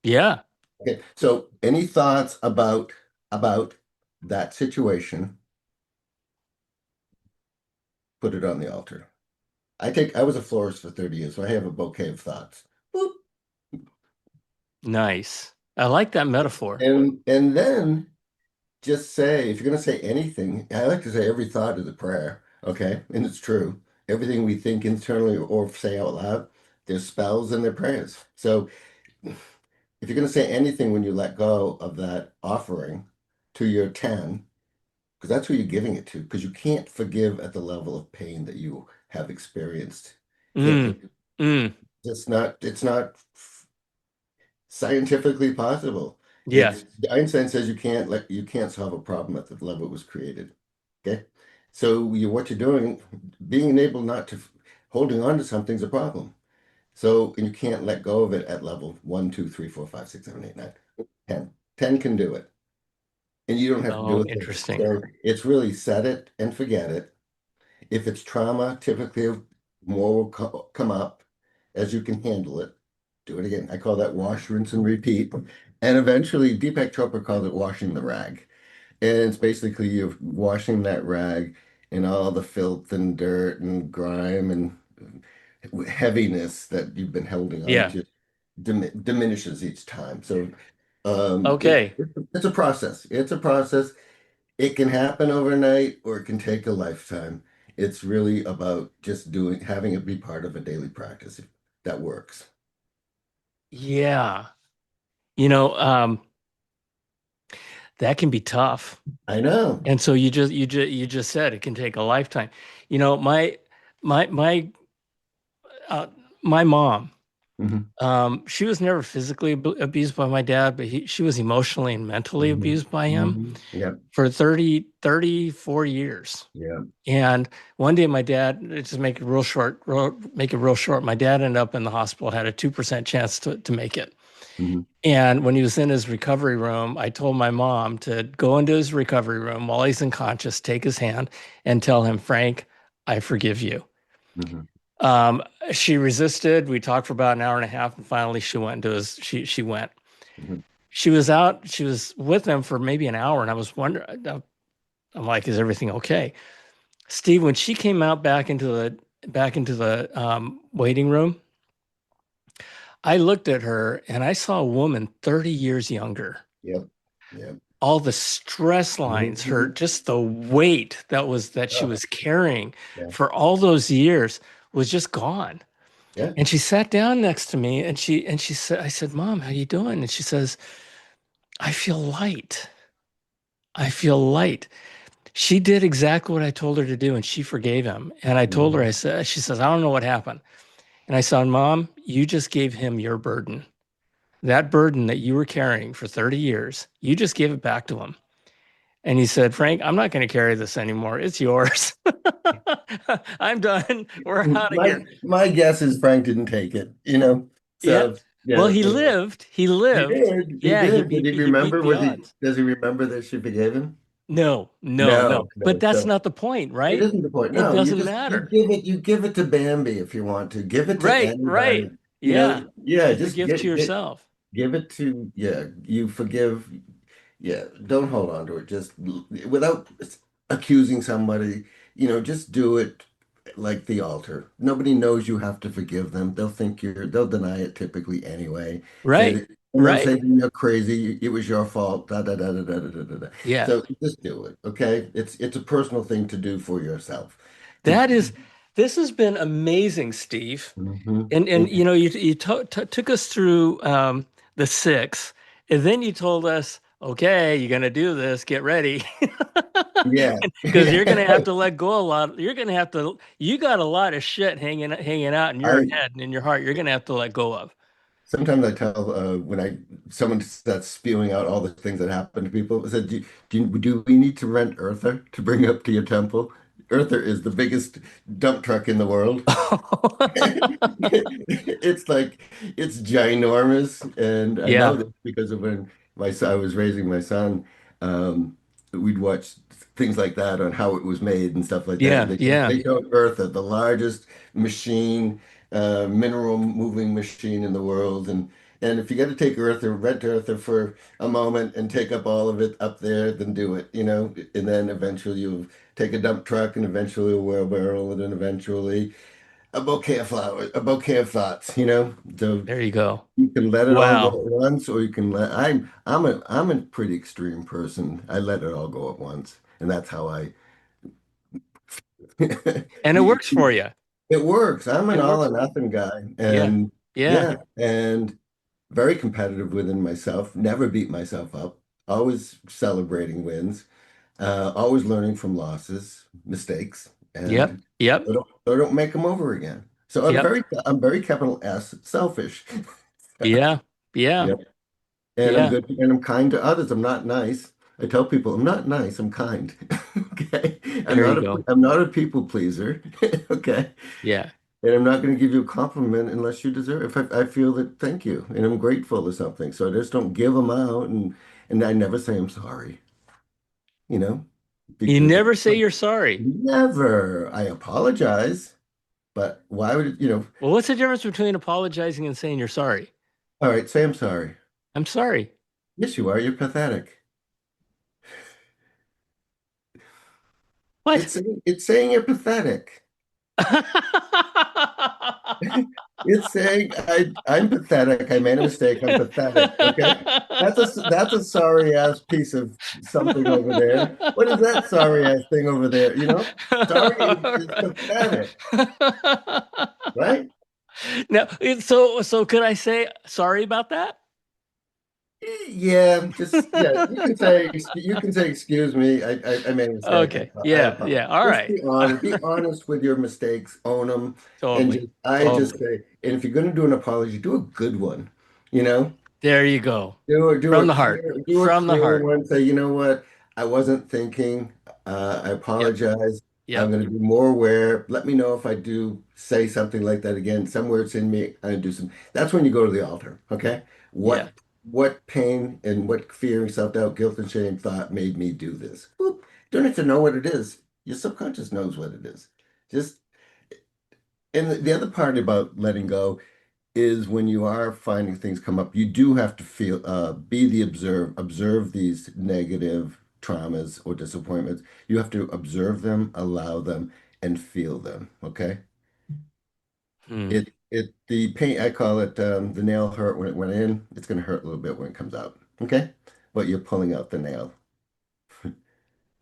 Yeah. Okay. So any thoughts about that situation, put it on the altar. I was a florist for 30 years, so I have a bouquet of thoughts. Boop. Nice. I like that metaphor. And then just say, if you're gonna say anything, I like to say every thought is a prayer. Okay. And it's true. Everything we think internally or say out loud, there's spells and their prayers. So if you're going to say anything when you let go of that offering to your 10, because that's who you're giving it to, because you can't forgive at the level of pain that you have experienced. Can't do Mm, it. mm, It's not scientifically possible. yeah. It's Einstein says you can't solve a problem at the level it was created. Okay. So what you're doing, being able not to holding on to something's a problem. So, and you can't let go of it at level 1, 2, 3, 4, 5, 6, 7, 8, 9, 10. 10 can do it. And you don't have to do Oh, it. interesting. So it's really set it and forget it. If it's trauma, typically more will come up as you can handle it. Do it again. I call that wash, rinse, and repeat. And eventually, Deepak Chopra calls it washing the rag. And it's basically you're washing that rag in all the filth and dirt and grime and heaviness that you've been holding on Yeah. to diminishes each time. So um, it, Okay. it's a process. It's a process. It can happen overnight or it can take a lifetime. It's really about just having it be part of a daily practice. If that works. Yeah. You know, that can be tough. I know. And so you just said it can take a lifetime. You know, my my uh, my mom, Hmm. she was never physically abused by my dad, but she was emotionally and mentally Hmm. abused by him Hmm. Yep. for 34 years. Yep. And one day my dad, just make it real short, make it real short. My dad ended up in the hospital, had a 2% chance to make it. Hmm. And when he was in his recovery room, I told my mom to go into his recovery room while he's unconscious, take his hand and tell him, Frank, I forgive you. Hmm. Um, she resisted. We talked for about an hour and a half, and finally she went into his. She went. Hmm. She was out. She was with him for maybe an hour, and I was wondering. I'm like, is everything okay, Steve? When she came out back into the waiting room, I looked at her and I saw a woman 30 years younger. Yep. Yep. All the stress lines, her Hmm. just the weight that she Oh, was carrying yeah. for all those years was just gone. Yeah. And she sat down next to me and she said, I said, Mom, how you doing? And she says, I feel light. I feel light. She did exactly what I told her to do and she forgave him. And I told her, Hmm. I said, she says, I don't know what happened. And I said, Mom, you just gave him your burden. That burden that you were carrying for 30 years, you just gave it back to him. And he said, Frank, I'm not going to carry this anymore. It's yours. I'm done. We're out of here. My guess is Frank didn't take it, you know. Yeah. So Well, yeah, he lived. He he lived. did. He Yeah, he did. Did beat he he beat remember? the Was he? odds. Does he remember that she forgave him? No, no, no. No, But no. that's So not the point, it right? isn't the point. It No, doesn't matter. you give it to Bambi if you want to. Give it to Right, anybody. right. Yeah. Yeah. It's a Just gift to yourself. give it to You forgive. Yeah, don't hold on to it. Just without accusing somebody, just do it like the altar. Nobody knows you have to forgive them. They'll deny it typically anyway. Right, And they'll right. say you're crazy. It was your fault. Da da da da da da da da. Da. Yeah. So just do it, okay? It's a personal thing to do for yourself. To, That is, this has been amazing, Steve. Mhm. And you know, you took us through the six, and then you told us okay, you're gonna do this, get ready. Yeah. Because you're gonna have Yeah. to let go a lot. You're gonna have to, you got a lot of shit hanging out in your I head and in your heart. You're gonna have to let go of. Sometimes I tell when I someone that's spewing out all the things that happen to people, I said, do we need to rent Eartha to bring up to your temple? Eartha is the biggest dump truck in the world. It's like it's ginormous, and I know Yeah, this because of when I was raising my son, we'd watch things like that on how it was made and stuff like that. yeah, And yeah. they showed Eartha, the largest machine, mineral moving machine in the world, and if you got to take Eartha, rent Eartha for a moment and take up all of it up there, then do it, and then eventually you'll take a dump truck and eventually a wheelbarrow and then eventually a bouquet of flowers, a bouquet of thoughts, So There you go. you can let it all go Wow. at once, or you can I'm a pretty extreme person. I let it all go at once, and that's how I. And it works for you. It works. I'm an It all works or for you. nothing guy, Yeah, and yeah, yeah, and very competitive within myself. Never beat myself up. Always celebrating wins. Always learning from losses, mistakes, yep, and yep, so I don't make them over again. So yep, I'm very capital S selfish. yeah, yeah, Yep. And I'm yeah. good and I'm kind to others. I'm not nice. I tell people I'm not nice, I'm kind. Okay. There you go. I'm not a people pleaser. Okay. Yeah. And I'm not going to give you a compliment unless you deserve it. If I feel that thank you and I'm grateful or something. So I just don't give them out and I never say I'm sorry, you know, You because never say you're sorry. never. I apologize, but why would it? Well, what's the difference between apologizing and saying you're sorry? All right, say I'm sorry. I'm sorry. Yes, you are. You're pathetic. What? It's saying you're pathetic. It's saying I'm pathetic. I made a mistake. I'm pathetic. Okay. That's a sorry ass piece of something over there. What is that sorry ass thing over there? Sorry is pathetic, right? Now, so could I say sorry about that? Yeah, yeah. You can say excuse me. I made a mistake. Okay. I Yeah, apologize. yeah. All Just right. be honest. Be honest with your mistakes. Own them, and Totally. I just Totally. say. And if you're going to do an apology, do a good one. You know. There you go. Do From a the heart. From the clear heart. one. Say, you know what? I wasn't thinking. I Yep. apologize. I'm Yep. going to be more aware. Let me know if I do say something like that again. Somewhere it's in me. I do some. That's when you go to the altar. Okay. Yeah. What pain and what fear, self-doubt, guilt, and shame thought made me do this? Boop. Don't have to know what it is. Your subconscious knows what it is. Just and the other part about letting go is when you are finding things come up, you do have to be the observe these negative traumas or disappointments. You have to observe them, allow them, and feel them. Okay. Hmm. The pain, I call it the nail hurt when it went in. It's going to hurt a little bit when it comes out. Okay. But you're pulling out the nail.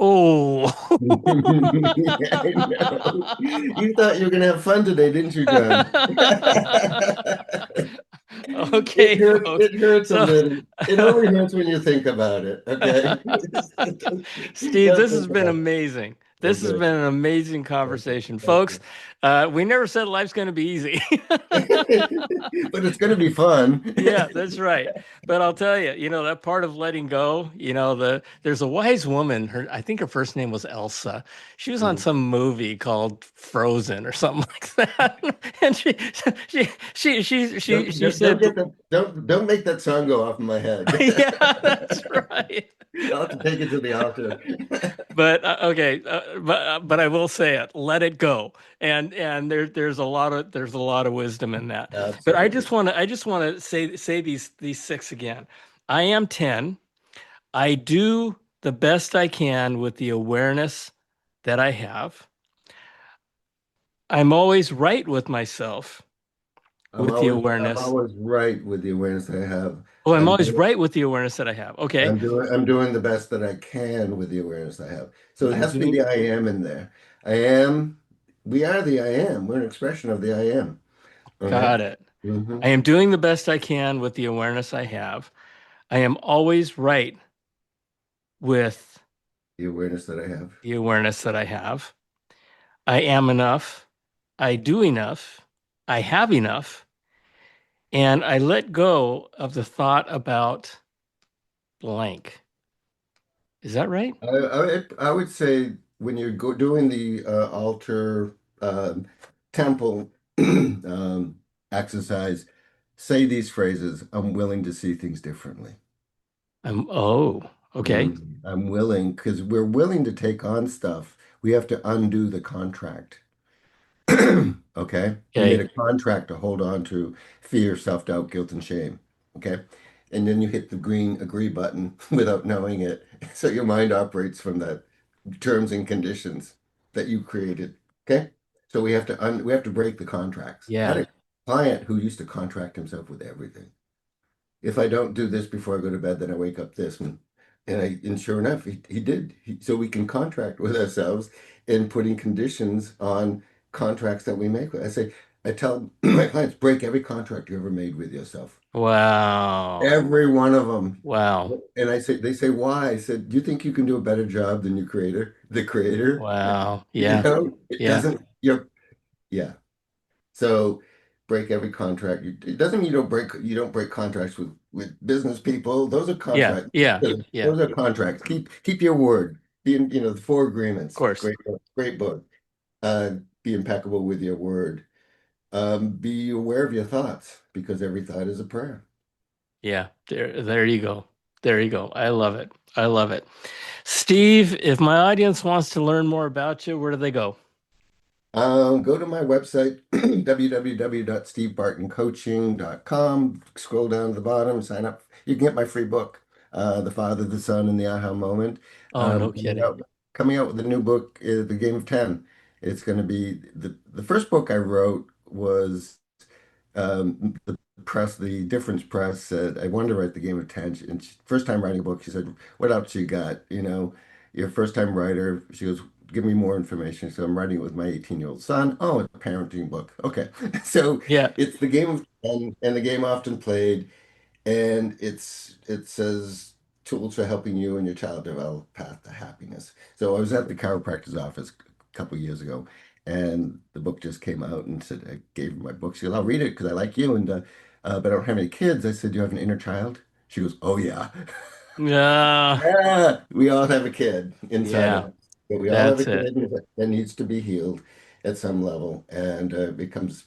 Oh. Yeah, I know. You thought you were going to have fun today, didn't you, John? Okay, folks. It hurts a So, little. It only hurts when you think about it, okay? Steve, Don't this think has been about it. amazing. This has Okay. been an amazing Okay. conversation, Thank folks. you. We never said life's going to be easy. But it's going to be fun. Yeah, that's right. But I'll tell you, that part of letting go, there's a wise woman, I think her first name was Elsa. She was on Mhm. some movie called Frozen or something like that. And she Don't said, get that. Don't make that song go off in my head. yeah, that's right. I'll have to take it to the altar. But okay, but I will say it. Let it go, and there's a lot of wisdom in that. But Absolutely. I just want to say these six again. I am 10. I do the best I can with the awareness that I have. I'm always right with myself with the I'm awareness. always right with the awareness I have. Oh, I'm I'm always doing right with the awareness that I have. Okay, I'm doing the best that I can with the awareness I have. So it I'm has to be doing. the I am in there. I am, we are the I am. We're an expression of the I am. Okay. Got it. Hmm. I am doing the best I can with the awareness I have. I am always right. with The awareness that I have. the awareness that I have. I am enough. I do enough. I have enough. And I let go of the thought about blank. Is that right? I would say when you're doing the altar temple exercise, say these phrases. I'm willing to see things differently. Oh, okay. I'm willing because we're willing to take on stuff. We have to undo the contract. Okay. You made Okay. a contract to hold on to fear, self-doubt, guilt, and shame. Okay. And then you hit the green agree button without knowing it. So your mind operates from that terms and conditions that you created. Okay. So we have to break the contracts. I had Yeah. a client who used to contract himself with everything. If I don't do this before I go to bed, then I wake up this and sure enough, he did. So we can contract with ourselves in putting conditions on contracts that we make. I tell my clients, break every contract you ever made with yourself. Wow. Every one of them. Wow. And they say, why? I said, do you think you can do a better job than your creator, the creator? Wow. You Yeah. know, it Yeah. doesn't, yeah. So break every contract. It doesn't mean you don't break contracts with business people. Those are Yeah. contracts. Yeah. Yeah. Those are contracts. Keep your word. The four Of agreements. course. Great book. Be impeccable with your word. Be aware of your thoughts because every thought is a prayer. Yeah. There you go. There you go. I love it. I love it. Steve, if my audience wants to learn more about you, where do they go? Go to my website, www.stevebartoncoaching.com. Scroll down to the bottom, sign up. You can get my free book, The Father, the Son, and the Aha Moment. Oh, no Um, coming kidding. out, coming out with a new book, The Game of 10. It's going to be the first book I wrote was the press, the difference press said, I wanted to write the game of 10. And first time writing a book, she said, what else you got? You're a first time writer. She goes, give me more information. So I'm writing it with my 18-year-old son. Oh, it's a parenting book. Okay. So Yeah. it's the game of 10 and the game often played. And it says tools for helping you and your child develop path to happiness. So I was at the chiropractor's office a couple of years ago, and the book just came out and said I gave her my book. She goes, "I'll read it because I like you, and but I don't have any kids." I said, "Do you have an inner child?" She goes, "Oh yeah, yeah. We all have a kid inside of Yeah. us. But we all have a That's it. kid that needs to be healed at some level, and it comes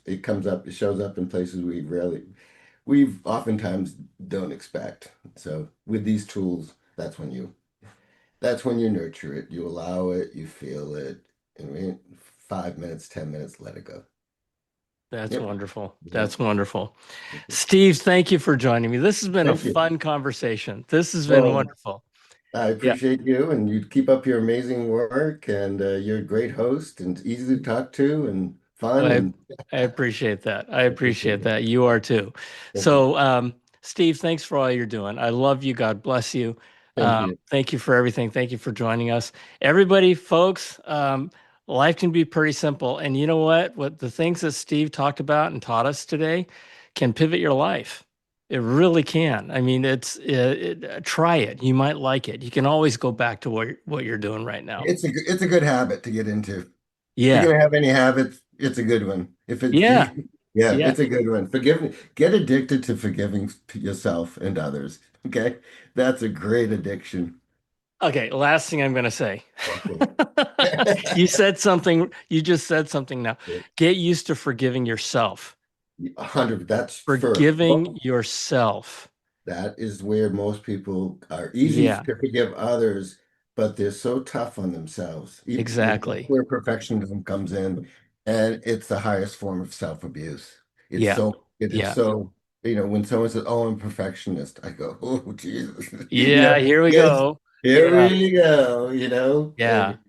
up, it shows up in places we've oftentimes don't expect. So with these tools, that's when you nurture it. You allow it, you feel it. I mean, 5 minutes, 10 minutes, let it go. That's Yep. wonderful. Yep. That's wonderful. Steve, thank you for joining me. This has been a Thank you. fun conversation. This has been Well, wonderful. I Yeah. appreciate you and you keep up your amazing work and you're a great host and easy to talk to and fun I and I appreciate that. I I appreciate appreciate it. that. You are too. Thank you. So, Steve, thanks for all you're doing. I love you. God bless you. Thank you. Thank you for everything. Thank you for joining us. Everybody, folks, life can be pretty simple. And you know what? What the things that Steve talked about and taught us today can pivot your life. It really can. I mean, try it. You might like it. You can always go back to what you're doing right now. It's a good habit to get into. If you're Yeah. gonna have any habits, it's a good one. If it Yeah. yeah, Yeah. it's a good one. Get addicted to forgiving yourself and others. Okay? That's a great addiction. Okay, last thing I'm going to say. Okay. You just said something now. Get used to forgiving yourself. 100, that's first. Forgiving yourself. That is where most people are easy Yeah, to forgive others, but they're so tough on themselves. That's exactly. where perfectionism comes in, and it's the highest form of self-abuse. Yeah, It is yeah. so, when someone says, "Oh, I'm a perfectionist," I go, "Oh, Jesus." Yeah, here we Yes, go. here Yeah, we go, yeah. and And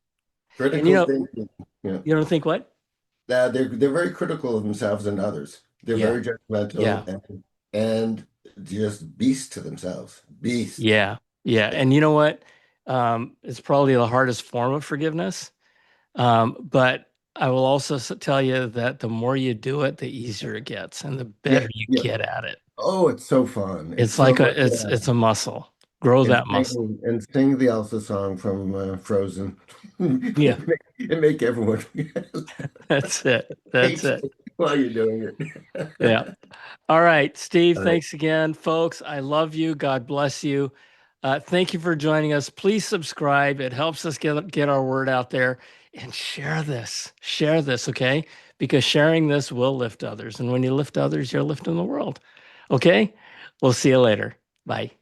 critical thinking, you don't think what? they're very critical of themselves and others. They're Yeah, very judgmental yeah, and just beasts to themselves. Beast. yeah, yeah. And you know what? It's probably the hardest form of forgiveness. But I will also tell you that the more you do it, the easier it gets and the better Yeah, you yeah. get at it. Oh, it's so fun. It's It's so like much it's fun. a muscle. Grow that muscle. And sing the Elsa song from Frozen, Yeah, and make everyone that's it. That's hate it. you while you're doing Yeah. it. All right, Steve, All right. thanks again. Folks, I love you. God bless you. Thank you for joining us. Please subscribe. It helps us get our word out there and share this. Share this, okay? Because sharing this will lift others. And when you lift others, you're lifting the world. Okay? We'll see you later. Bye.